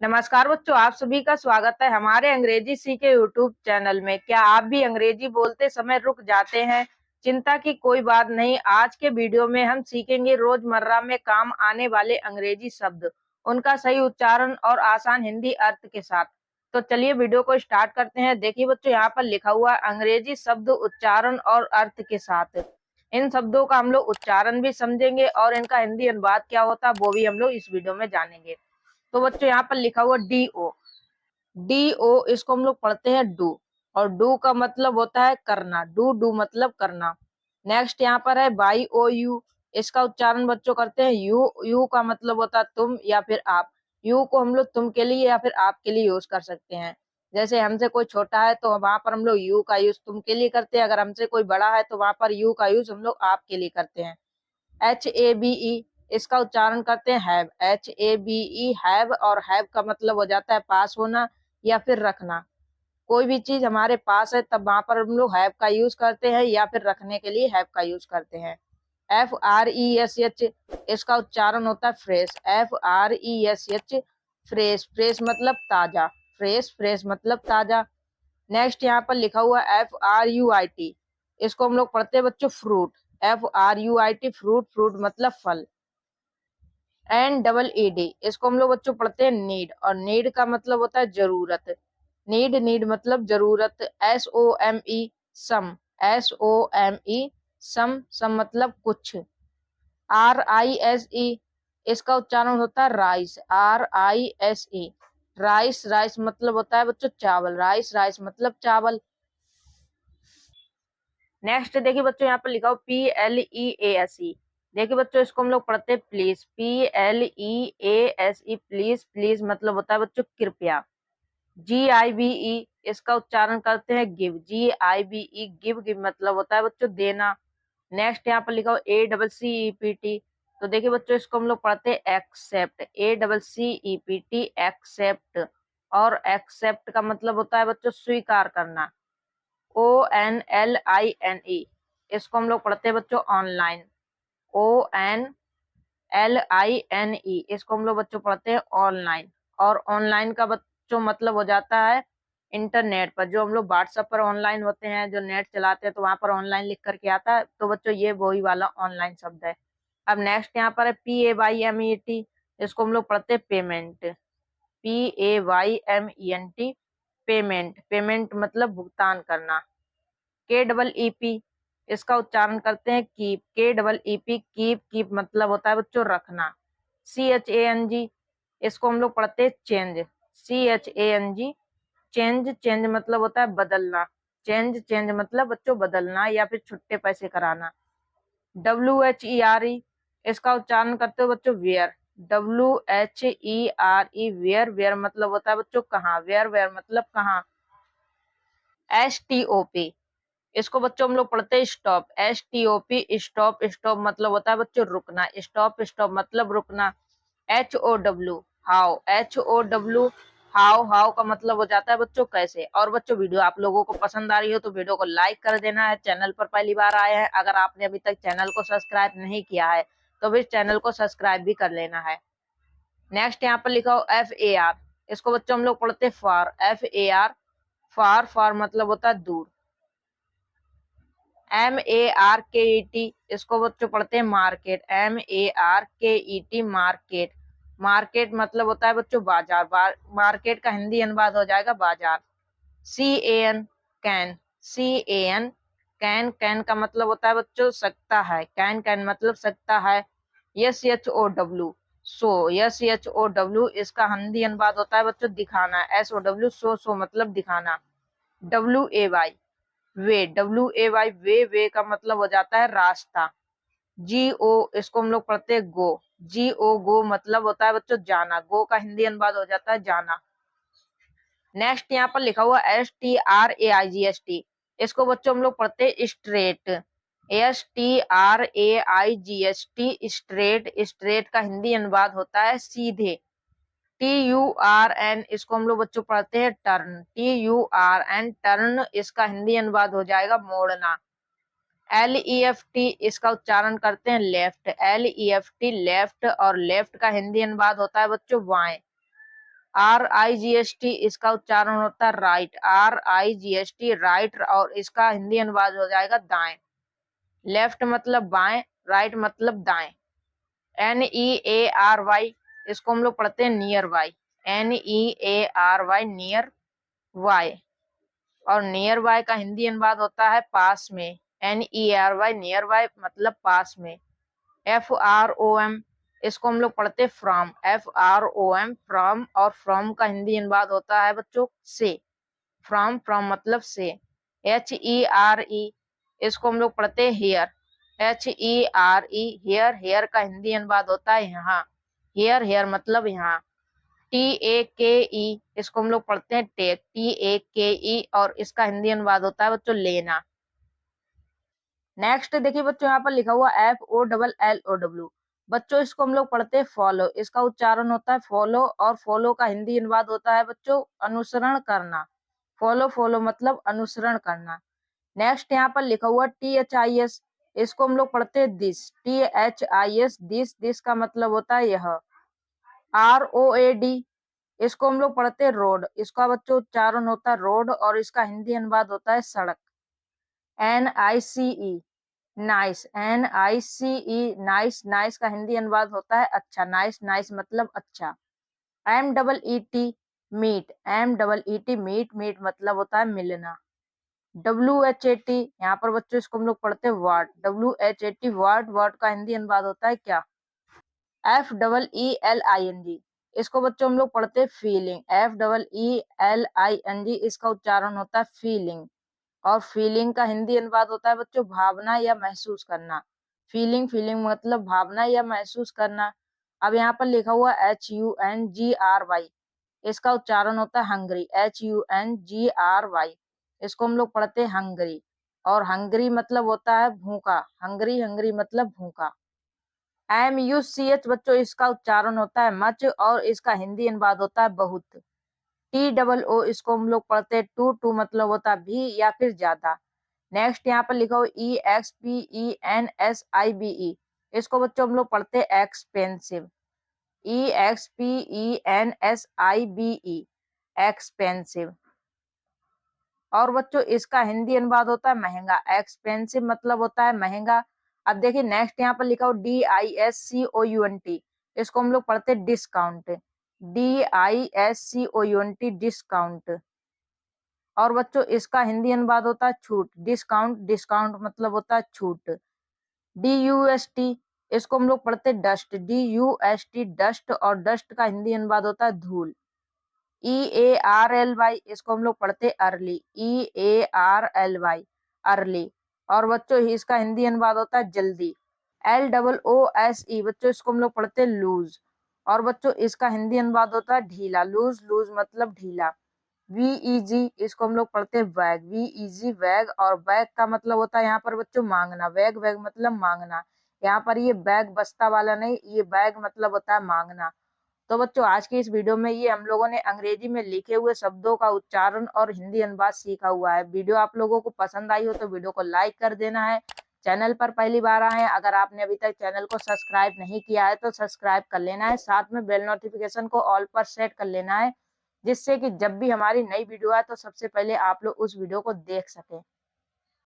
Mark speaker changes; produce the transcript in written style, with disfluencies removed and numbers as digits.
Speaker 1: नमस्कार बच्चों, आप सभी का स्वागत है हमारे अंग्रेजी सीखे यूट्यूब चैनल में। क्या आप भी अंग्रेजी बोलते समय रुक जाते हैं? चिंता की कोई बात नहीं। आज के वीडियो में हम सीखेंगे रोजमर्रा में काम आने वाले अंग्रेजी शब्द, उनका सही उच्चारण और आसान हिंदी अर्थ के साथ। तो चलिए वीडियो को स्टार्ट करते हैं। देखिए बच्चों, यहाँ पर लिखा हुआ अंग्रेजी शब्द उच्चारण और अर्थ के साथ। इन शब्दों का हम लोग उच्चारण भी समझेंगे और इनका हिंदी अनुवाद क्या होता है वो भी हम लोग इस वीडियो में जानेंगे। तो बच्चों, यहाँ पर लिखा हुआ डी ओ। डी ओ इसको हम लोग पढ़ते हैं डू, और डू का मतलब होता है करना। डू डू मतलब करना। नेक्स्ट यहाँ पर है बाई ओ यू। इसका उच्चारण बच्चों करते हैं यू। यू का मतलब होता है तुम या फिर आप। यू को हम लोग तुम के लिए या फिर आप के लिए यूज कर सकते हैं। जैसे हमसे कोई छोटा है तो वहां पर हम लोग यू का यूज तुम के लिए करते हैं। अगर हमसे कोई बड़ा है तो वहां पर यू का यूज हम लोग आप के लिए करते हैं। HABE इसका उच्चारण करते हैं हैव। HABE हैव, और हैव का मतलब हो जाता है पास होना या फिर रखना। कोई भी चीज हमारे पास है तब वहां पर हम लोग हैव का यूज करते हैं, या फिर रखने के लिए हैव का यूज करते हैं। FRESH इसका उच्चारण होता है फ्रेश। FRESH fresh. फ्रेश मतलब ताजा। फ्रेश फ्रेश मतलब ताजा। नेक्स्ट यहाँ पर लिखा हुआ FRUIT। इसको हम लोग पढ़ते हैं बच्चों फ्रूट। FRUIT fruit. फ्रूट मतलब फल। NEED इसको हम लोग बच्चों पढ़ते हैं नीड, और नीड का मतलब होता है जरूरत। नीड नीड मतलब जरूरत। SOME सम। SOME सम। सम मतलब कुछ। RISE इसका उच्चारण होता है राइस। RISE rice. राइस मतलब होता है बच्चों चावल। राइस राइस मतलब चावल। नेक्स्ट देखिए बच्चों, यहाँ पर लिखा हो PLEASE। देखिए बच्चों, इसको हम लोग पढ़ते हैं प्लीज। PLEASE please. प्लीज मतलब होता है बच्चों कृपया। GIVE इसका उच्चारण करते हैं गिव। GIVE give. गिव मतलब होता है बच्चों देना। नेक्स्ट यहाँ पर लिखा हो ACCEPT। तो देखिए बच्चों, इसको हम लोग पढ़ते हैं एक्सेप्ट। ACCEPT एक्सेप्ट, और एक्सेप्ट का मतलब होता है बच्चों स्वीकार करना। ONLINE इसको हम लोग पढ़ते हैं बच्चों ऑनलाइन। ONLINE इसको हम लोग बच्चों पढ़ते हैं ऑनलाइन। और ऑनलाइन का बच्चों मतलब हो जाता है इंटरनेट पर। जो हम लोग व्हाट्सएप पर ऑनलाइन होते हैं, जो नेट चलाते हैं तो वहां पर ऑनलाइन लिख करके आता है, तो बच्चों ये वही वाला ऑनलाइन शब्द है। अब नेक्स्ट यहाँ पर है PAYMET। इसको हम लोग पढ़ते हैं पेमेंट। PAYMENT payment. पेमेंट मतलब भुगतान करना। KEEP इसका उच्चारण करते हैं कीप। KEEP keep. कीप मतलब होता है बच्चों रखना। CHANG इसको हम लोग पढ़ते हैं चेंज। CHANG change. चेंज मतलब होता है बदलना। चेंज चेंज मतलब बच्चों बदलना या फिर छुट्टे पैसे कराना। WHERE इसका उच्चारण करते हो बच्चों वेयर। WHERE where. वेयर मतलब होता है बच्चों कहाँ। वेयर वेयर मतलब कहाँ। STOP इसको बच्चों हम लोग पढ़ते हैं स्टॉप। STOP stop. स्टॉप मतलब होता है बच्चों रुकना। स्टॉप स्टॉप मतलब रुकना। HOW how. HOW how. How का मतलब हो जाता है बच्चों कैसे। और बच्चों, वीडियो आप लोगों को पसंद आ रही हो तो वीडियो को लाइक कर देना है। चैनल पर पहली बार आए हैं, अगर आपने अभी तक चैनल को सब्सक्राइब नहीं किया है तो भी चैनल को सब्सक्राइब भी कर लेना है। नेक्स्ट यहाँ पर लिखा हो FAR। इसको बच्चों हम लोग पढ़ते हैं फार। FAR फार। फार मतलब होता है दूर। MARKET इसको बच्चों पढ़ते हैं मार्केट। MARKET market. मार्केट मतलब होता है बच्चों बाजार। मार्केट का हिंदी अनुवाद हो जाएगा बाजार। CAN can. CAN can. Can का मतलब होता है बच्चों सकता है। कैन कैन मतलब सकता है। SHOW सो। SHOW इसका हिंदी अनुवाद होता है बच्चों दिखाना। SOW सो। सो मतलब दिखाना। WAY वे। WAY वे। वे का मतलब हो जाता है रास्ता। GO इसको हम लोग पढ़ते हैं गो। GO गो मतलब होता है बच्चों जाना। गो का हिंदी अनुवाद हो जाता है जाना। नेक्स्ट यहाँ पर लिखा हुआ STRAIGST। इसको बच्चों हम लोग पढ़ते हैं स्ट्रेट। STRAIGST straight. स्ट्रेट का हिंदी अनुवाद होता है सीधे। TURN इसको हम लोग बच्चों पढ़ते हैं टर्न। TURN टर्न इसका हिंदी अनुवाद हो जाएगा मोड़ना। LEFT इसका उच्चारण करते हैं लेफ्ट। LEFT लेफ्ट, और लेफ्ट का हिंदी अनुवाद होता है बच्चों बाएं। RIGST इसका उच्चारण होता है राइट, RIGST राइट, और इसका हिंदी अनुवाद हो जाएगा दाएं। लेफ्ट मतलब बाएं, राइट मतलब दाएं। NEARY इसको हम लोग पढ़ते हैं near by, NEARY near by, और नियर बाय का हिंदी अनुवाद होता है पास में, NEARY नियर बाय मतलब पास में। FROM इसको हम लोग पढ़ते फ्रॉम, FROM फ्रॉम, और फ्रॉम का हिंदी अनुवाद होता है बच्चों से, फ्रॉम फ्रॉम मतलब से। HERE इसको हम लोग पढ़ते हेयर, HERE हेयर, हेयर का हिंदी अनुवाद होता है यहाँ, हेयर हेयर मतलब यहाँ। TAKE इसको हम लोग पढ़ते हैं टेक, TAKE, और इसका हिंदी अनुवाद होता है बच्चों लेना। नेक्स्ट देखिए बच्चों, यहाँ पर लिखा हुआ FOLLOW, बच्चों इसको हम लोग पढ़ते हैं फॉलो, इसका उच्चारण होता है फॉलो, और फॉलो का हिंदी अनुवाद होता है बच्चों अनुसरण करना। फॉलो फॉलो मतलब अनुसरण करना। नेक्स्ट यहाँ पर लिखा हुआ THIS, इसको हम लोग पढ़ते हैं दिस, THIS दिस, दिस का मतलब होता है यह। ROAD इसको हम लोग पढ़ते हैं रोड, इसका बच्चों उच्चारण होता है रोड, और इसका हिंदी अनुवाद होता है सड़क। NICE nice, NICE nice, nice का हिंदी अनुवाद होता है अच्छा, नाइस नाइस मतलब अच्छा। MEET meet, MEET meet, meet मतलब होता है मिलना। WHAT यहाँ पर बच्चों इसको हम लोग पढ़ते हैं वार्ड, WHAT वार्ड, वार्ड का हिंदी अनुवाद होता है क्या। FEELING इसको बच्चों हम लोग पढ़ते हैं फीलिंग, FEELING इसका उच्चारण होता है फीलिंग, और फीलिंग का हिंदी अनुवाद होता है बच्चों भावना या महसूस करना। फीलिंग, फीलिंग मतलब भावना या महसूस करना। अब यहाँ पर लिखा हुआ HUNGRY इसका उच्चारण होता है हंगरी, HUNGRY इसको हम लोग पढ़ते हैं हंगरी, और हंगरी मतलब होता है भूखा, हंगरी, हंगरी मतलब भूखा। MUCH बच्चों इसका उच्चारण होता है मच, और इसका हिंदी अनुवाद होता है बहुत। TOO इसको हम लोग पढ़ते हैं टू, टू मतलब होता है भी या फिर ज्यादा। नेक्स्ट यहाँ पर लिखा हुआ EXPENSIVE इसको बच्चों हम लोग पढ़ते हैं एक्सपेंसिव, EXPENSIVE एक्सपेंसिव, और बच्चों इसका हिंदी अनुवाद होता है महंगा, एक्सपेंसिव मतलब होता है महंगा। अब देखिए नेक्स्ट यहाँ पर लिखा हो DISCOUNT इसको हम लोग पढ़ते हैं डिस्काउंट, DISCOUNT डिस्काउंट, और बच्चों इसका हिंदी अनुवाद होता है छूट, डिस्काउंट, डिस्काउंट मतलब होता है छूट। DUST इसको हम लोग पढ़ते हैं डस्ट, DUST डस्ट, और डस्ट का हिंदी अनुवाद होता है धूल। EARLY इसको हम लोग पढ़ते हैं अर्ली, EARLY अर्ली, और बच्चों इसका हिंदी अनुवाद होता है जल्दी। LOOSE बच्चों इसको हम लोग पढ़ते हैं लूज, और बच्चों इसका हिंदी अनुवाद होता है ढीला, लूज, लूज मतलब ढीला। VEG इसको हम लोग पढ़ते हैं बैग, VEG बैग, और बैग का मतलब होता है यहाँ पर बच्चों मांगना, बैग, बैग मतलब मांगना। यहाँ पर ये बैग बस्ता वाला नहीं, ये बैग मतलब होता है मांगना। तो बच्चों आज की इस वीडियो में ये हम लोगों ने अंग्रेजी में लिखे हुए शब्दों का उच्चारण और हिंदी अनुवाद सीखा हुआ है। वीडियो आप लोगों को पसंद आई हो तो वीडियो को लाइक कर देना है। चैनल पर पहली बार आए हैं, अगर आपने अभी तक चैनल को सब्सक्राइब नहीं किया है तो सब्सक्राइब कर लेना है, साथ में बेल नोटिफिकेशन को ऑल पर सेट कर लेना है, जिससे कि जब भी हमारी नई वीडियो आए तो सबसे पहले आप लोग उस वीडियो को देख सकें।